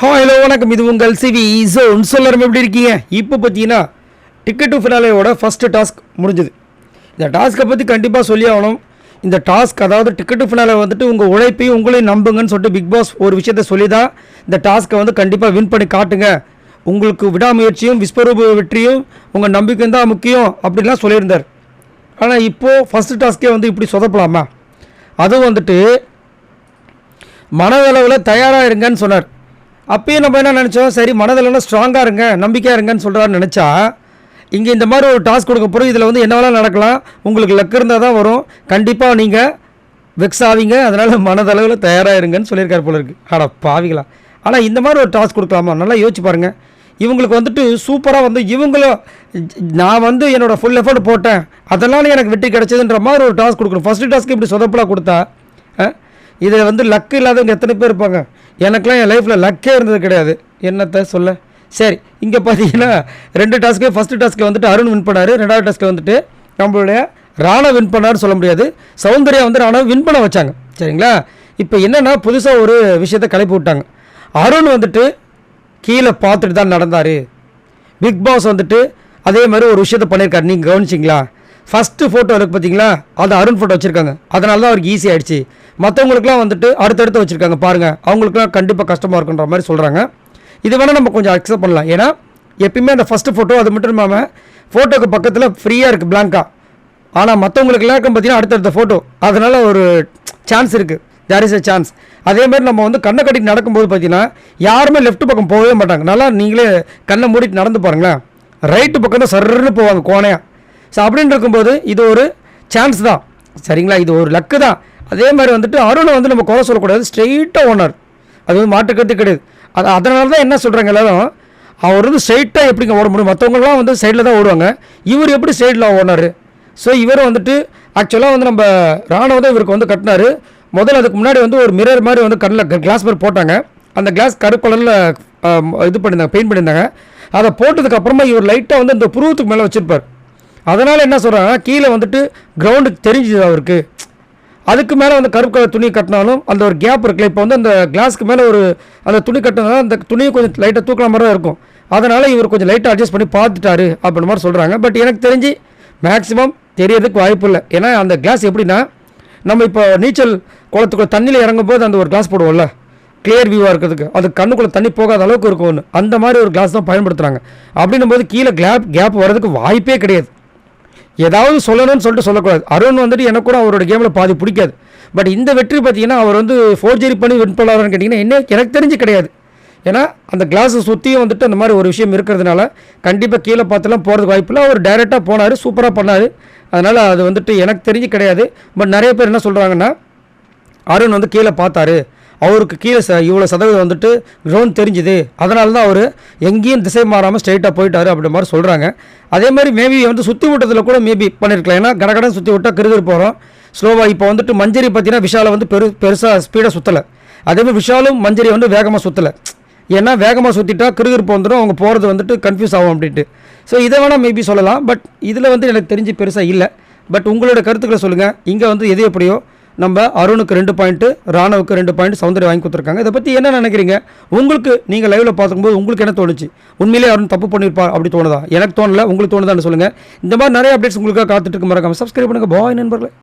Hello வணக்கம், இது உங்கள் சிவி ஜோன். சொல்லரும் எப்படி இருக்கீங்க? இப்போ பார்த்தீங்கன்னா டிக்கெட் டு ஃபினாலேயோட ஃபஸ்ட்டு டாஸ்க் முடிஞ்சுது. இந்த டாஸ்க்கை பற்றி கண்டிப்பாக சொல்லி ஆகணும். இந்த டாஸ்க், அதாவது டிக்கெட் டு ஃபினாலே வந்துட்டு உங்கள் உழைப்பையும் உங்களையும் நம்புங்கன்னு சொல்லிட்டு பிக் பாஸ் ஒரு விஷயத்த சொல்லி தான் இந்த டாஸ்க்கை வந்து கண்டிப்பாக வின் பண்ணி காட்டுங்க, உங்களுக்கு விடாமுயற்சியும் விஸ்வரூப வெற்றியும் உங்கள் நம்பிக்கையும் தான் முக்கியம் அப்படின்லாம் சொல்லியிருந்தார். ஆனால் இப்போது ஃபஸ்ட்டு டாஸ்க்கே வந்து இப்படி சொதப்பலாமா? அதுவும் வந்துட்டு மனதளவில் தயாராக இருங்கன்னு சொன்னார். அப்பயும் நம்ம என்ன நினச்சோம், சரி மனதளவில் ஸ்ட்ராங்காக இருங்க, நம்பிக்கையாக இருங்கன்னு சொல்கிறாருன்னு நினச்சா, இங்கே இந்த மாதிரி ஒரு டாஸ்க் கொடுக்க போகிறோம். இதில் வந்து என்ன வேணாலும் நடக்கலாம், உங்களுக்கு லக் இருந்தால் தான் வரும், கண்டிப்பாக நீங்கள் வெக்ஸ் ஆவீங்க, அதனால் மனதளவில் தயாராக இருங்கன்னு சொல்லியிருக்காரு போல இருக்குது. பாவிங்களா! ஆனால் இந்த மாதிரி ஒரு டாஸ்க் கொடுக்கலாமா? நல்லா யோசிச்சு பாருங்கள். இவங்களுக்கு வந்துட்டு சூப்பராக வந்து இவங்களும் நான் வந்து என்னோடய ஃபுல் எஃபர்ட் போட்டேன், அதனால எனக்கு வெற்றி கிடச்சதுன்ற மாதிரி ஒரு டாஸ்க் கொடுக்கணும். ஃபஸ்ட்டு டாஸ்க்கு இப்படி சொதப்பலாக கொடுத்தா இதில் வந்து லக்கு இல்லாதவங்க எத்தனை பேர் இருப்பாங்க? எனக்குலாம் என் லைஃப்பில் லக்கே இருந்தது கிடையாது, என்னத்தை சொல்ல. சரி, இங்கே பார்த்தீங்கன்னா 2 டாஸ்க்கு. ஃபஸ்ட்டு டாஸ்க்கில் வந்துட்டு அருண் வின் பண்ணார், 2வது டாஸ்க்கில் வந்துட்டு நம்மளுடைய ராணா வின் பண்ணார்னு சொல்ல முடியாது, சௌந்தர்யா வந்து ராணா வின் பண்ண வச்சாங்க. சரிங்களா? இப்போ என்னென்னா புதுசாக ஒரு விஷயத்தை கிளப்பி விட்டாங்க. அருண் வந்துட்டு கீழே பார்த்துட்டு தான் நடந்தார். பிக் பாஸ் வந்துட்டு அதே மாதிரி ஒரு விஷயத்தை பண்ணியிருக்காரு, நீங்கள் கவனிச்சிங்களா? ஃபஸ்ட்டு ஃபோட்டோ இருக்குது பார்த்தீங்களா, அது அருண் ஃபோட்டோ வச்சுருக்காங்க, அதனால தான் அவருக்கு ஈஸி ஆகிடுச்சு. மற்றவங்களுக்குலாம் வந்துட்டு அடுத்தடுத்து வச்சுருக்காங்க பாருங்கள், அவங்களுக்குலாம் கண்டிப்பாக கஷ்டமாக இருக்குன்ற மாதிரி சொல்கிறாங்க. இது வேணால் நம்ம கொஞ்சம் அக்செப்ட் பண்ணலாம். ஏன்னா எப்பயுமே அந்த ஃபஸ்ட்டு ஃபோட்டோ அது மட்டும் இல்லாமல் ஃபோட்டோக்கு பக்கத்தில் ஃப்ரீயாக இருக்குது பிளாங்காக. ஆனால் மற்றவங்களுக்குலாம் இருக்கும் பார்த்தீங்கன்னா அடுத்தடுத்த ஃபோட்டோ, அதனால் ஒரு சான்ஸ் இருக்குது, தேர் இஸ் எ சான்ஸ். அதே மாதிரி நம்ம வந்து கண்ணை கட்டிட்டு நடக்கும்போது பார்த்தீங்கன்னா யாருமே லெஃப்ட் பக்கம் போகவே மாட்டாங்க. நல்லா நீங்களே கண்ணை மூடிட்டு நடந்து பாருங்களேன், ரைட்டு பக்கம் தான் சர்ன்னு போவாங்க கோணையாக. ஸோ அப்படின்னு இருக்கும்போது இது ஒரு சான்ஸ் தான். சரிங்களா? இது ஒரு லக்கு தான். அதே மாதிரி வந்துட்டு அருணை வந்து நம்ம குறை சொல்லக்கூடாது, ஸ்ட்ரெயிட்டாக ஓனர், அது வந்து மாட்டுக்கருத்து கிடையாது. அதனால தான் என்ன சொல்கிறாங்க எல்லாரும், அவர் வந்து ஸ்ட்ரெயிட்டாக எப்படிங்க ஓட முடியும்? மற்றவங்களாம் வந்து சைடில் தான் ஓடுவாங்க, இவர் எப்படி சைடில் ஓனர்? ஸோ இவர் வந்துட்டு ஆக்சுவலாக வந்து நம்ம ராணுவ தான் இவருக்கு வந்து கட்டினார். முதல்ல அதுக்கு முன்னாடி வந்து ஒரு மிரர் மாதிரி வந்து கண்ணில் கிளாஸ் மாதிரி போட்டாங்க. அந்த கிளாஸ் கருப்பு கலரில் இது பண்ணியிருந்தாங்க, பெயிண்ட் பண்ணியிருந்தாங்க. அதை போட்டதுக்கப்புறமா இவர் லைட்டாக வந்து இந்த புருவத்துக்கு மேலே வச்சுருப்பார். அதனால் என்ன சொல்கிறாங்கன்னா கீழே வந்துட்டு கிரவுண்டுக்கு தெரிஞ்சுது அவருக்கு. அதுக்கு மேலே வந்து கருப்பு கலர் துணி கட்டினாலும் அந்த ஒரு கேப் இருக்குல்ல, இப்போ வந்து அந்த கிளாஸ்க்கு மேலே ஒரு அந்த துணி கட்டினாலும் அந்த துணியை கொஞ்சம் லைட்டாக தூக்கிற மாதிரி தான் இருக்கும். அதனால் இவர் கொஞ்சம் லைட்டாக அட்ஜஸ்ட் பண்ணி பார்த்துட்டாரு அப்படின்ற மாதிரி சொல்கிறாங்க. பட் எனக்கு தெரிஞ்சு மேக்ஸிமம் தெரியறதுக்கு வாய்ப்பு இல்லை. ஏன்னா அந்த கிளாஸ் எப்படின்னா, நம்ம இப்போ நீச்சல் குளத்துக்குள்ள தண்ணியில் இறங்கும் போது அந்த ஒரு கிளாஸ் போடுவோம்ல, கிளியர் வியூவாக இருக்கிறதுக்கு, அது கண்ணுக்குள்ளே தண்ணி போகாத அளவுக்கு இருக்கும் ஒன்று, அந்த மாதிரி ஒரு கிளாஸ் தான் பயன்படுத்துகிறாங்க. அப்படின்னும் போது கீழே கேப் வர்றதுக்கு வாய்ப்பே கிடையாது. ஏதாவது சொல்லணும்னு சொல்லிட்டு சொல்லக்கூடாது. அருண் வந்துட்டு எனக்கு கூட அவரோட கேமில் பாதி பிடிக்காது. பட் இந்த வெற்றி பார்த்தீங்கன்னா அவர் வந்து ஃபோர்ஜரி பண்ணி வின் பண்ணலான்னு கேட்டிங்கன்னா எனக்கு தெரிஞ்சு கிடையாது. ஏன்னா அந்த கிளாஸை சுற்றியும் வந்துட்டு அந்த மாதிரி ஒரு விஷயம் இருக்கிறதுனால கண்டிப்பாக கீழே பார்த்துலாம் போகிறதுக்கு வாய்ப்பு இல்லை. அவர் டைரெக்டாக போனார், சூப்பராக பண்ணார். அதனால் அது வந்துட்டு எனக்கு தெரிஞ்சு கிடையாது. பட் நிறைய பேர் என்ன சொல்கிறாங்கன்னா, அருண் வந்து கீழே பார்த்தாரு, அவருக்கு கீழே இவ்வளோ சதவீதம் வந்துட்டு கிரவுண்ட் தெரிஞ்சுது, அதனால தான் அவர் எங்கேயும் திசை மாறாமல் ஸ்ட்ரைட்டாக போயிட்டார் அப்படின்ற மாதிரி சொல்கிறாங்க. அதே மாதிரி மேபி வந்து சுற்றி விட்டதில் கூட மேபி பண்ணியிருக்கலாம். ஏன்னா கடகடன் சுற்றி விட்டால் கிருகிரு போகிறோம் ஸ்லோவாக. இப்போ வந்துட்டு மஞ்சரி பார்த்தீங்கன்னா விஷாலை வந்து பெருசாக ஸ்பீடாக சுற்றலை, அதேமாதிரி விஷாலும் மஞ்சரி வந்து வேகமாக சுற்றலை. ஏன்னா வேகமாக சுற்றிட்டா கிருகிருப்பு வந்துடும், அவங்க போகிறது வந்துட்டு கன்ஃபியூஸ் ஆகும் அப்படின்ட்டு. ஸோ இதை வேணால் மேபி சொல்லலாம். பட் இதில் வந்து எனக்கு தெரிஞ்சு பெருசாக இல்லை. பட் உங்களோட கருத்துக்களை சொல்லுங்கள். இங்கே வந்து எது எப்படியோ நம்ம அருணுக்கு 2 பாயிண்ட்டு, ராணுவுக்கு 2 பாயிண்ட், சௌந்தர்யா வாங்கி கொடுத்துருக்காங்க. இதை பற்றி என்ன நினைக்கிறீங்க? உங்களுக்கு நீங்கள் லைவில் பார்க்கும்போது உங்களுக்கு என்ன தோணுச்சு? உண்மையிலே அருண் தப்பு பண்ணியிருப்பார் அப்படி தோணுதா? எனக்கு தோணலை, உங்களுக்கு தோணுதான்னு சொல்லுங்கள். இந்த மாதிரி நிறைய அப்டேட்ஸ் உங்களுக்காக காத்துட்டு இருக்க மறக்காமல் சப்ஸ்கிரைப் பண்ணுங்கள். பாய் நண்பர்களே.